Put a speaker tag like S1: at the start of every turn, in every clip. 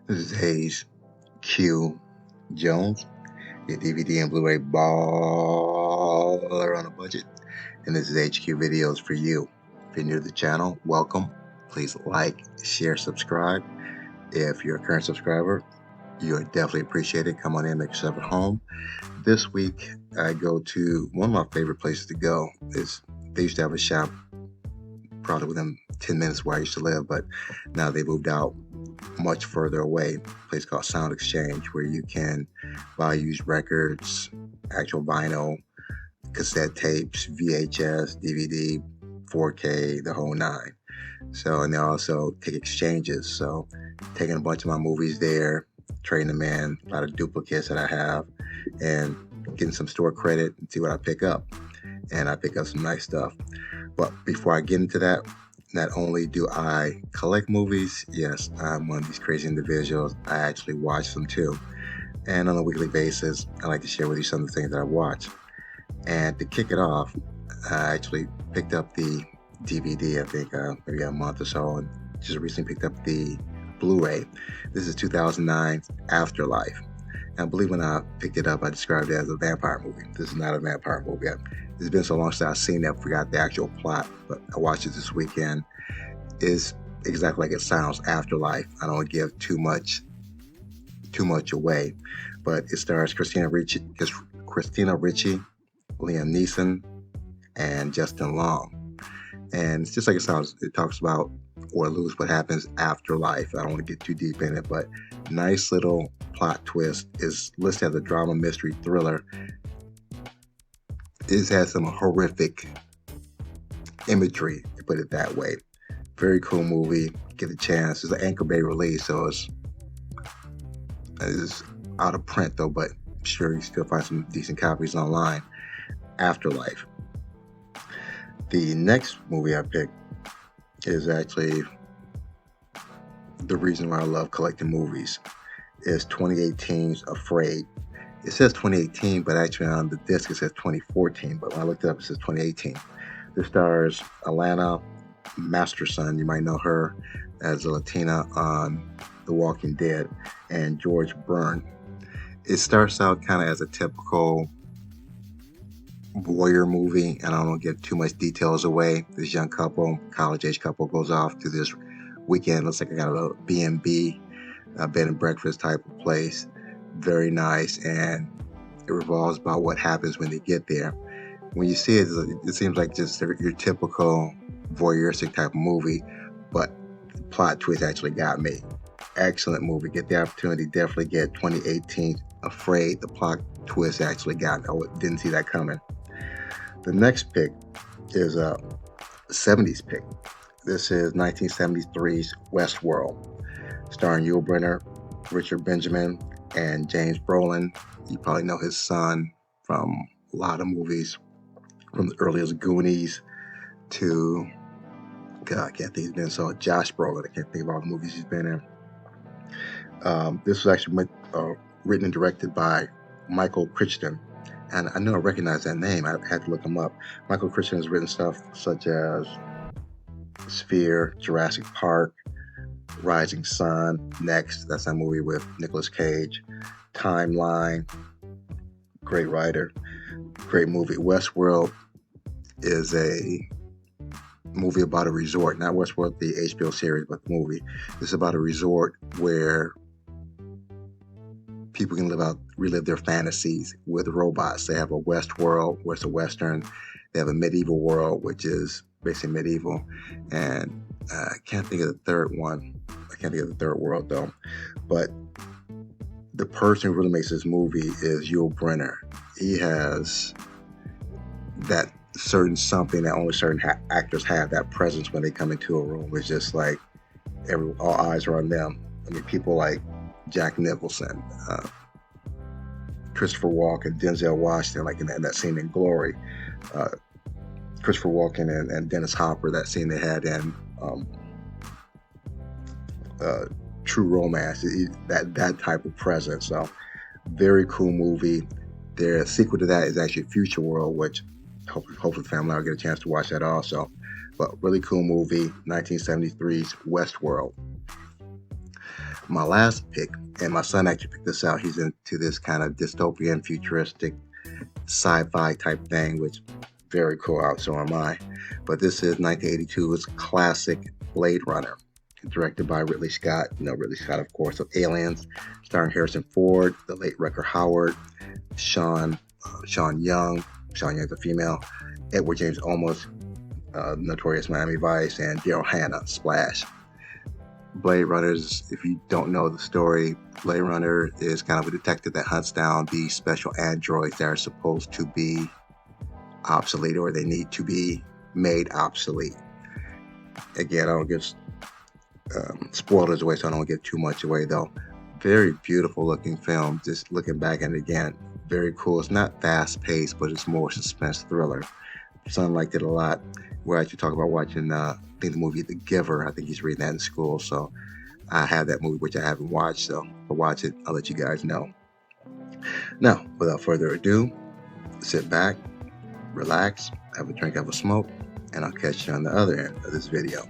S1: This is Hayes Q Jones, your DVD and Blu-ray baller on a budget. And this is HQ Videos for you. If you're new to the channel, welcome. Please like, share, subscribe. If you're a current subscriber, you're definitely appreciated. Come on in, make yourself at home. This week, I go to one of my favorite places to go. They used to have a shop probably within 10 minutes where I used to live, but now they moved out much further away. A place called Sound Exchange, where you can buy used records, actual vinyl, cassette tapes, VHS, DVD, 4K, the whole nine. So, and they also take exchanges. So, taking a bunch of my movies there, trading them in, a lot of duplicates that I have, and getting some store credit and see what I pick up. And I pick up some nice stuff. But before I get into that, not only do I collect movies, yes, I'm one of these crazy individuals. I actually watch them too. And on a weekly basis, I like to share with you some of the things that I watch. And to kick it off, I actually picked up the DVD, I think maybe a month or so, and just recently picked up the Blu-ray. This is 2009 Afterlife. And I believe when I picked it up, I described it as a vampire movie. This is not a vampire movie. It's been so long since I've seen it, I forgot the actual plot, but I watched it this weekend. It's exactly like it sounds, Afterlife. I don't give too much away, but it stars Christina Ricci, Liam Neeson, and Justin Long. And it's just like it sounds. It talks about or alludes what happens after life. I don't want to get too deep in it, but nice little plot twist. Is listed as a drama mystery thriller. It has some horrific imagery, to put it that way. Very cool movie. Get a chance. It's an Anchor Bay release, so it's out of print though, but I'm sure you still find some decent copies online. Afterlife. The next movie I picked is actually the reason why I love collecting movies. Is 2018's Afraid. It says 2018, but actually on the disc it says 2014. But when I looked it up, it says 2018. This stars Alana Masterson. You might know her as a Latina on The Walking Dead, and George Byrne. It starts out kind of as a typical warrior movie, and I don't want to give too much details away. This young couple, college-age couple, goes off to this weekend. Looks like I got a B&B, a bed and breakfast type of place. Very nice, and it revolves about what happens when they get there. When you see it, it seems like just your typical voyeuristic type of movie, but the plot twist actually got me. Excellent movie. Get the opportunity, definitely get 2018 Afraid. The plot twist actually got me. I didn't see that coming. The next pick is a 70s pick. This is 1973's Westworld, starring Yul Brynner, Richard Benjamin, and James Brolin. You probably know his son from a lot of movies, from the earliest Goonies to, God, I can't think he's been so, Josh Brolin. I can't think of all the movies he's been in. This was actually written and directed by Michael Crichton. And I know I recognize that name. I had to look him up. Michael Crichton has written stuff such as Sphere, Jurassic Park, Rising Sun, Next. That's that movie with Nicolas Cage. Timeline. Great writer. Great movie. Westworld is a movie about a resort. Not Westworld, the HBO series, but the movie. It's about a resort where people can relive their fantasies with robots. They have a Westworld, where it's a Western. They have a medieval world, which is basically medieval. And I can't think of the third one. I can't think of the third world, though. But the person who really makes this movie is Yul Brynner. He has that certain something that only certain actors have, that presence when they come into a room. It's just like all eyes are on them. I mean, people like Jack Nicholson, Christopher Walken, Denzel Washington, like in that scene in Glory, Christopher Walken and Dennis Hopper, that scene they had in True Romance, that type of presence. So very cool movie. Their sequel to that is actually Future World, which hopefully the family will get a chance to watch that also. But really cool movie, 1973's Westworld. My last pick, and my son actually picked this out. He's into this kind of dystopian, futuristic, sci-fi type thing, which very cool out. So am I. But this is 1982's classic Blade Runner, directed by Ridley Scott. You know Ridley Scott, of course, of Aliens, starring Harrison Ford, the late Rutger Hauer, Sean Young. Sean Young's a female. Edward James Olmos, Notorious Miami Vice, and Daryl Hannah, Splash. Blade Runners, if you don't know the story, Blade Runner is kind of a detective that hunts down these special androids that are supposed to be obsolete, or they need to be made obsolete. Again, I don't give spoilers away, so I don't give too much away, though. Very beautiful looking film. Just looking back at it again, very cool. It's not fast paced, but it's more suspense thriller. Son liked it a lot. We're actually talking about watching I think the movie The Giver. I think he's reading that in school, so I have that movie, which I haven't watched. So if I watch it, I'll let you guys know. Now, without further ado, sit back, relax, have a drink, have a smoke, and I'll catch you on the other end of this video.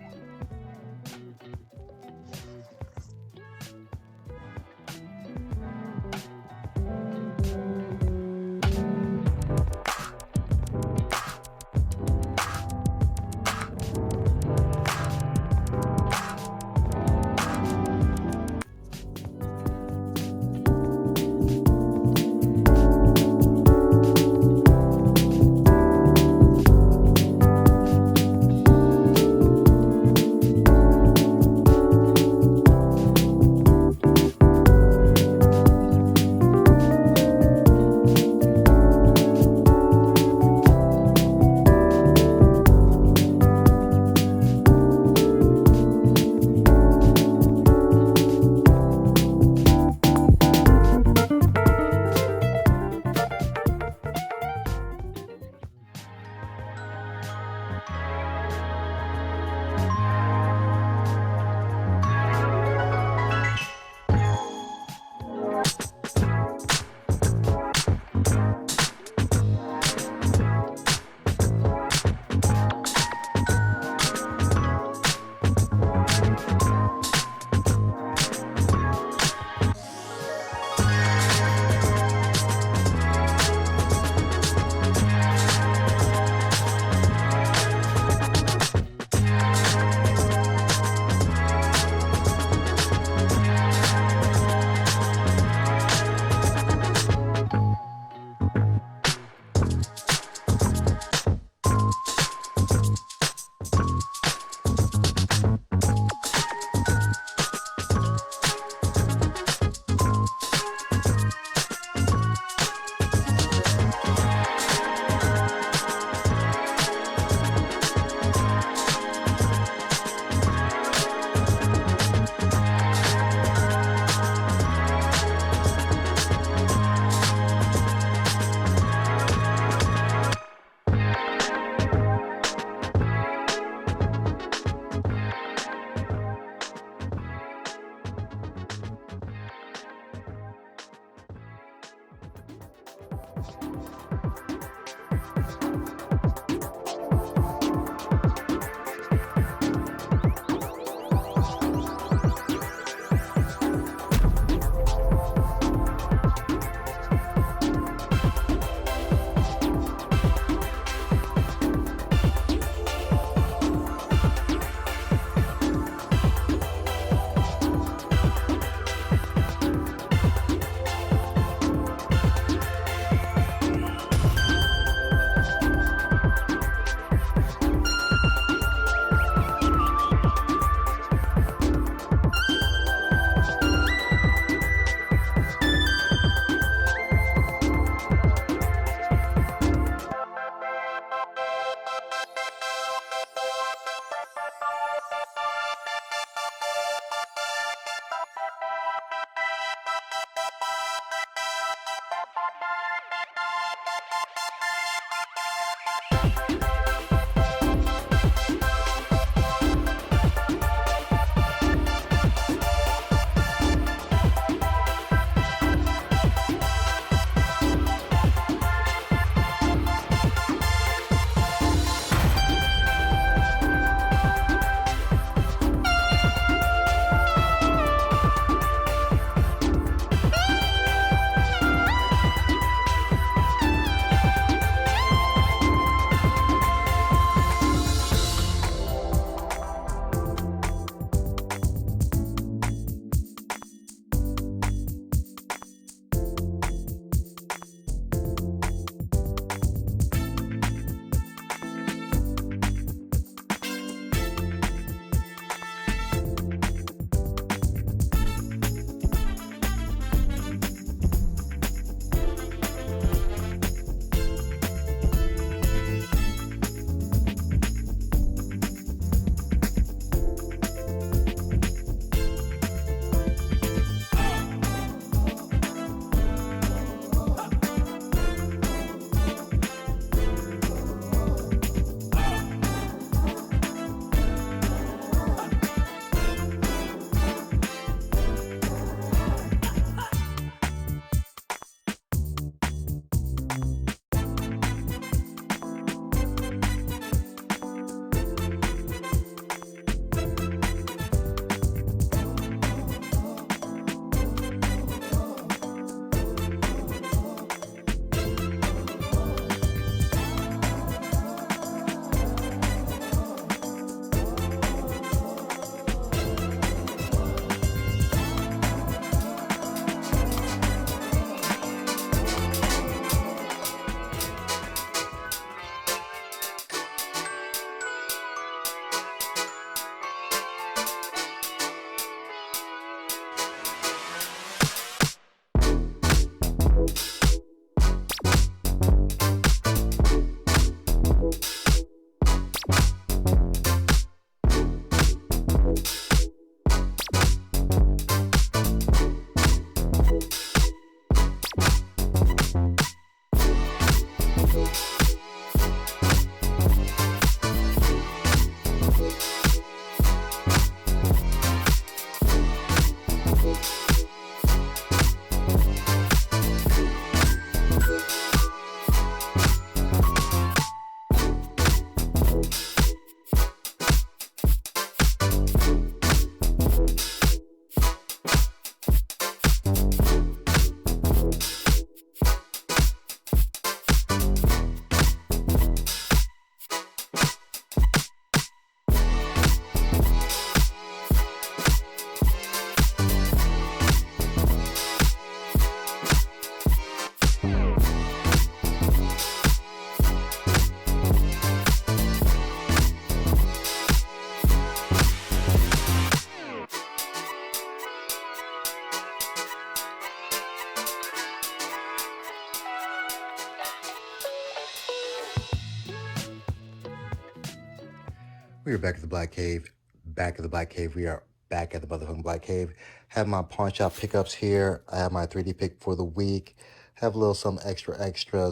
S1: We are back at the Black Cave. Back at the Black Cave. We are back at the motherfucking Black Cave. Have my pawn shop pickups here. I have my 3D pick for the week. Have a little some extra.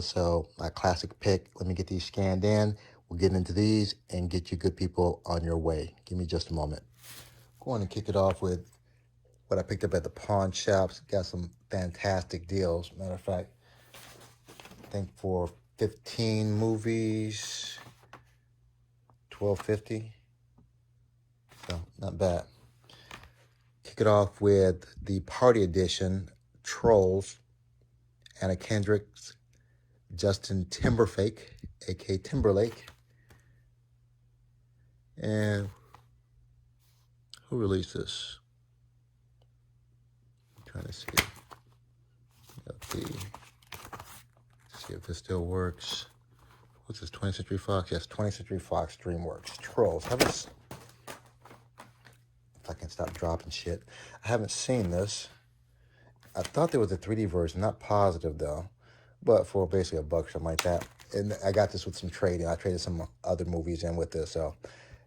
S1: So my classic pick. Let me get these scanned in. We'll get into these and get you good people on your way. Give me just a moment. Going to kick it off with what I picked up at the pawn shops. Got some fantastic deals. Matter of fact, I think for 15 movies, $12.50. So not bad. Kick it off with the party edition, Trolls, Anna Kendrick's, Justin Timberlake, aka Timberlake. And who released this? I'm trying to see. See if this still works. What's this, 20th Century Fox? Yes, 20th Century Fox, DreamWorks. Trolls. If I can stop dropping shit. I haven't seen this. I thought there was a 3D version, not positive though, but for basically $1 or something like that. And I got this with some trading. I traded some other movies in with this, so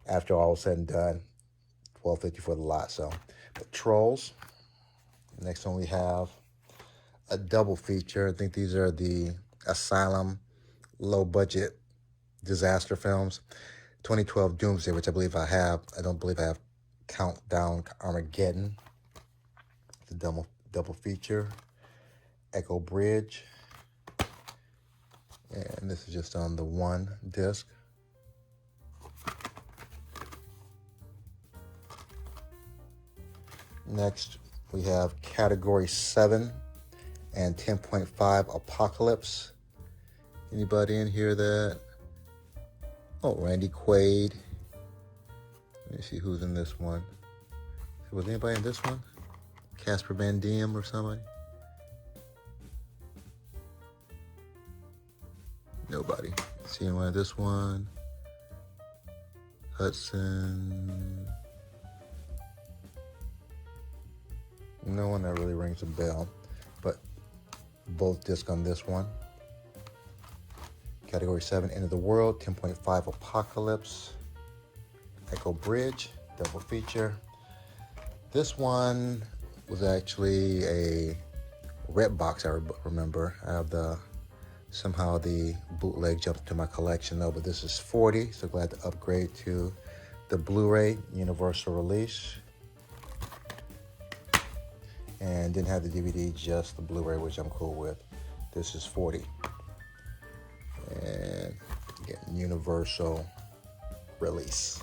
S1: after all was said and done, $12.50 for the lot. So, but Trolls. Next one we have a double feature. I think these are the Asylum low budget disaster films. 2012 Doomsday, which I believe I have. I don't believe I have Countdown Armageddon. The double feature. Echo Bridge. And this is just on the one disc. Next, we have Category 7 and 10.5 Apocalypse. Anybody in here that? Oh, Randy Quaid. Let me see who's in this one. Was anybody in this one? Casper Van Diem or somebody? Nobody. See anyone in this one? Hudson. No one that really rings a bell, but both discs on this one. Category 7, End of the World, 10.5 Apocalypse, Echo Bridge, double feature. This one was actually a red box, I remember. I have somehow the bootleg jumped into my collection though, but this is $40, so glad to upgrade to the Blu-ray universal release. And didn't have the DVD, just the Blu-ray, which I'm cool with. This is $40. And getting universal release.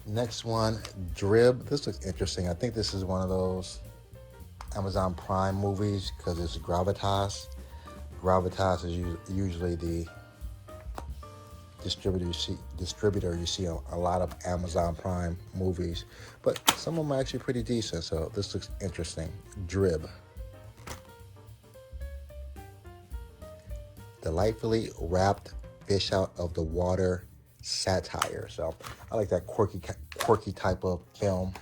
S1: Next one, Drib. This looks interesting. I think this is one of those Amazon Prime movies because it's Gravitas. Gravitas is usually the distributor you see a lot of Amazon Prime movies, but some of them are actually pretty decent, so this looks interesting. Drib. Delightfully wrapped fish out of the water satire. So I like that quirky type of film.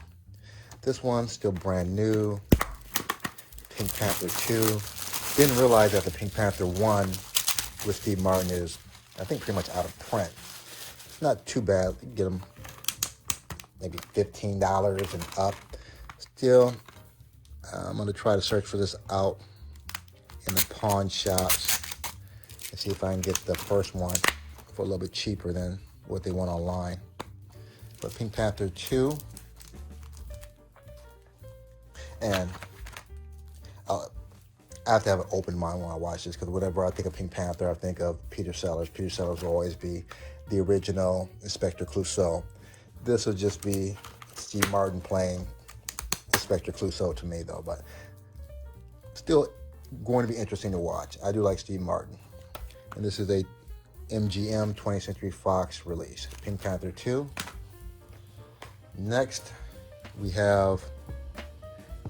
S1: This one's still brand new. Pink Panther 2. Didn't realize that the Pink Panther 1 with Steve Martin is, I think, pretty much out of print. It's not too bad. You can get them maybe $15 and up. Still, I'm going to try to search for this out in the pawn shops and see if I can get the first one for a little bit cheaper than what they want online. But Pink Panther 2. And I have to have an open mind when I watch this, because whenever I think of Pink Panther, I think of Peter Sellers. Peter Sellers will always be the original Inspector Clouseau. This will just be Steve Martin playing Inspector Clouseau to me, though. But still going to be interesting to watch. I do like Steve Martin. And this is a MGM 20th Century Fox release. Pink Panther 2. Next, we have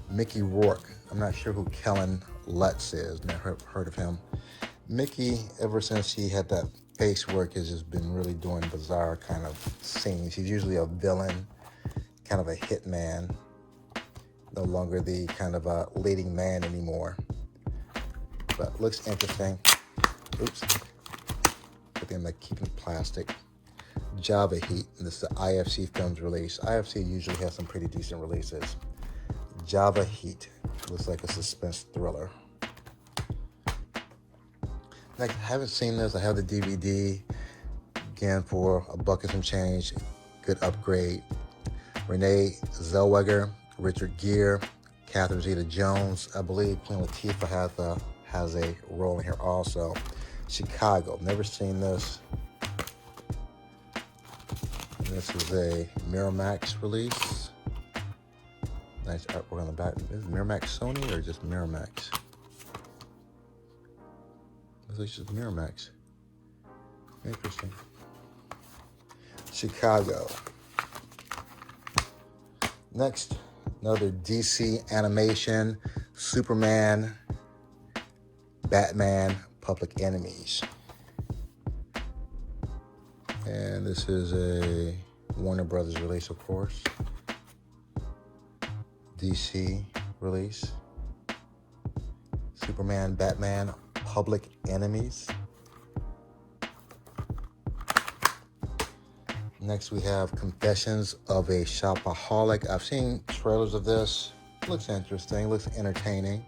S1: Mickey Rourke. I'm not sure who Kellen Lutz is. Never heard of him. Mickey, ever since he had that face work, has just been really doing bizarre kind of scenes. He's usually a villain, kind of a hitman. No longer the kind of a leading man anymore. But looks interesting. Oops. Good thing I'm like keeping plastic. Java Heat. And this is the IFC Films release. IFC usually has some pretty decent releases. Java Heat. Looks like a suspense thriller. Next, I haven't seen this. I have the DVD. Again, for $1 and some change. Good upgrade. Renee Zellweger, Richard Gere, Catherine Zeta-Jones. I believe Queen Latifah has a role in here also. Chicago. Never seen this. This is a Miramax release. Nice artwork on the back. Is Miramax Sony or just Miramax? This is just Miramax. Interesting. Chicago. Next, another DC animation, Superman, Batman, Public Enemies. And this is a Warner Brothers release, of course. DC release. Superman, Batman, Public Enemies. Next, we have Confessions of a Shopaholic. I've seen trailers of this. Looks interesting, looks entertaining.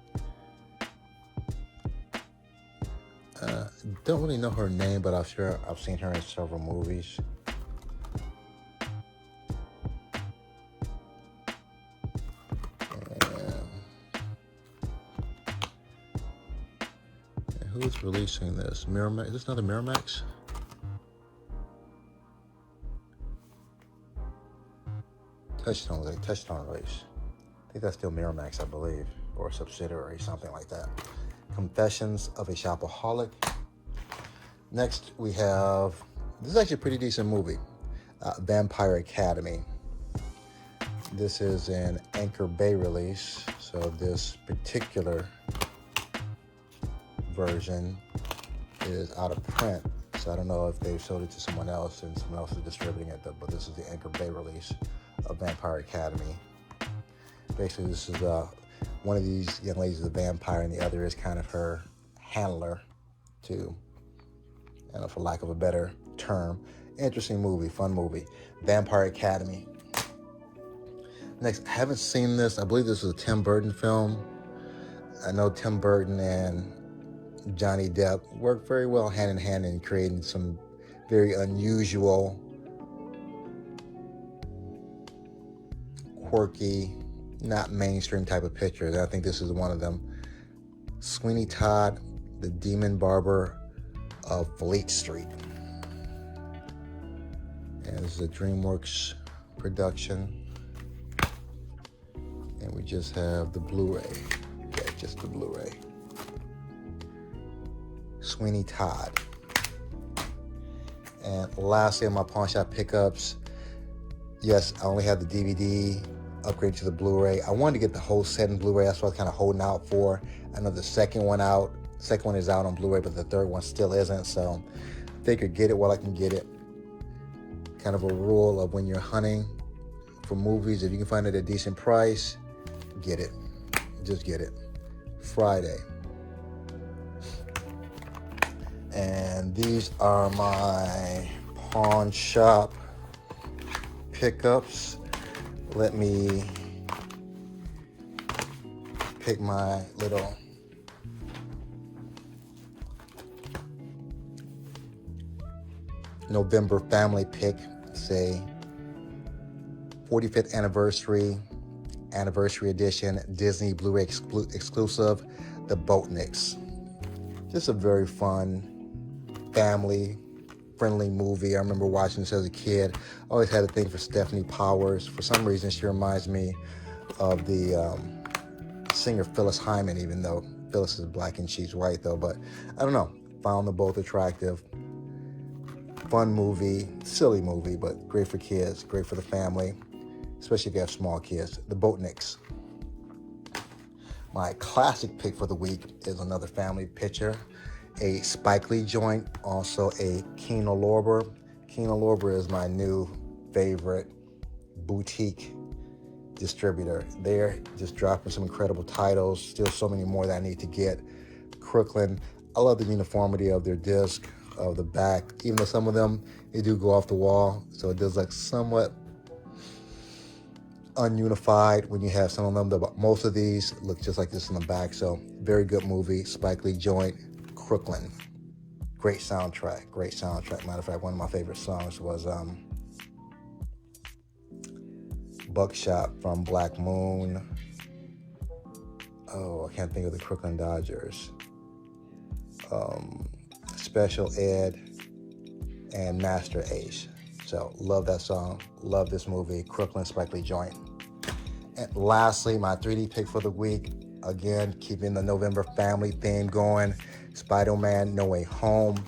S1: Don't really know her name, but I'm sure I've seen her in several movies. And who's releasing this? Miramax? Is this another Miramax? Touchstone release. I think that's still Miramax, I believe, or a subsidiary, something like that. Confessions of a Shopaholic. Next, we have, this is actually a pretty decent movie, Vampire Academy. This is an Anchor Bay release, so this particular version is out of print. So I don't know if they've sold it to someone else and someone else is distributing it, but this is the Anchor Bay release of Vampire Academy. Basically, this is one of these young ladies is a vampire, and the other is kind of her handler, too. For lack of a better term. Interesting movie, fun movie. Vampire Academy. Next, I haven't seen this. I believe this is a Tim Burton film. I know Tim Burton and Johnny Depp work very well hand in hand in creating some very unusual, quirky, not mainstream type of pictures. I think this is one of them. Sweeney Todd, the Demon Barber of Fleet Street. And this is a DreamWorks production. And we just have the Blu-ray. Yeah, just the Blu-ray. Sweeney Todd. And lastly, on my pawn shop pickups, yes, I only have the DVD, upgrade to the Blu-ray. I wanted to get the whole set in Blu-ray. That's what I was kind of holding out for. I know the second one is out on Blu-ray, but the third one still isn't. So I figured get it while I can get it. Kind of a rule of when you're hunting for movies, if you can find it at a decent price, get it. Just get it. Friday. And these are my pawn shop pickups. Let me pick my little November family pick, say 45th anniversary edition, Disney Blu-ray exclusive, The Boatniks. Just a very fun, family-friendly movie. I remember watching this as a kid. Always had a thing for Stephanie Powers. For some reason, she reminds me of the singer Phyllis Hyman, even though Phyllis is black and she's white, though. But I don't know. Found them both attractive. Fun movie, silly movie, but great for kids, great for the family, especially if you have small kids. The Boatniks. My classic pick for the week is another family picture, a Spike Lee joint, also a Kino Lorber. Kino Lorber is my new favorite boutique distributor. They're just dropping some incredible titles, still so many more that I need to get. Crooklyn, I love the uniformity of their disc.
S2: of the back, even though some of them, they do go off the wall. So it does look somewhat ununified when you have some of them. Most of these look just like this in the back. So very good movie. Spike Lee joint, Crooklyn. Great soundtrack, great soundtrack. Matter of fact, one of my favorite songs was Buckshot from Black Moon. Oh, I can't think of the Crooklyn Dodgers. Special Ed and Master Ace. So love that song, love this movie, Crooklyn, Spike Lee joint. And lastly, my 3D pick for the week, again, keeping the November family theme going, Spider-Man No Way Home.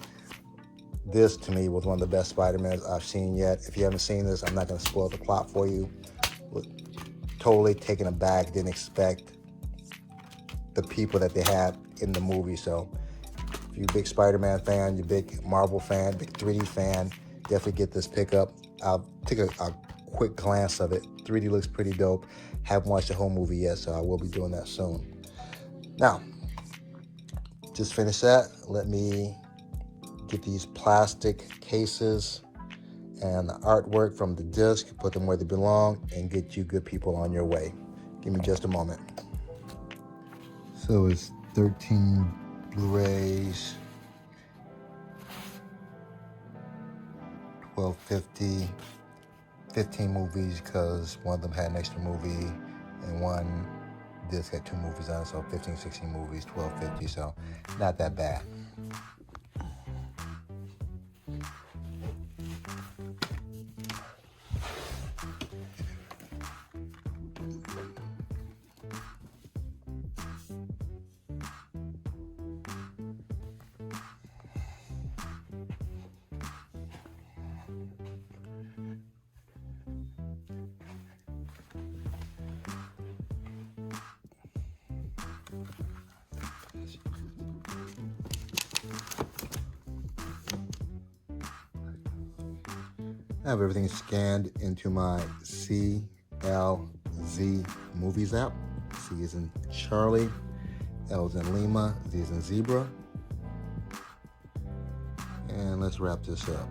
S2: This, to me, was one of the best Spider-Mans I've seen yet. If you haven't seen this, I'm not going to spoil the plot for you. Totally taken aback, didn't expect the people that they had in the movie. So if you're a big Spider-Man fan, you're a big Marvel fan, big 3D fan, definitely get this pickup. I'll take a quick glance of it. 3D looks pretty dope. Haven't watched the whole movie yet, so I will be doing that soon. Now, just finished that. Let me get these plastic cases and the artwork from the disc, put them where they belong, and get you good people on your way. Give me just a moment. So it's 13 Blu-rays, 1250, 15 movies because one of them had an extra movie and one disc had 2 movies on it, so 15, 16 movies, 1250, so not that bad. I have everything scanned into my CLZ Movies app. C is in Charlie, L is in Lima, Z is in Zebra. And let's wrap this up.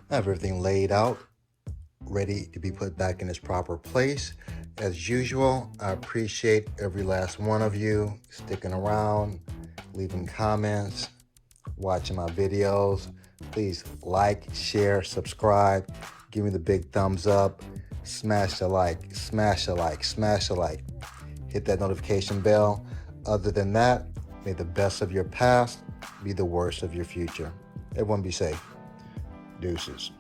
S2: I have everything laid out, ready to be put back in its proper place. As usual, I appreciate every last one of you sticking around, leaving comments, watching my videos. Please like, share, subscribe, give me the big thumbs up, smash the like, smash the like, smash the like. Hit that notification bell. Other than that, may the best of your past be the worst of your future. Everyone be safe. Deuces.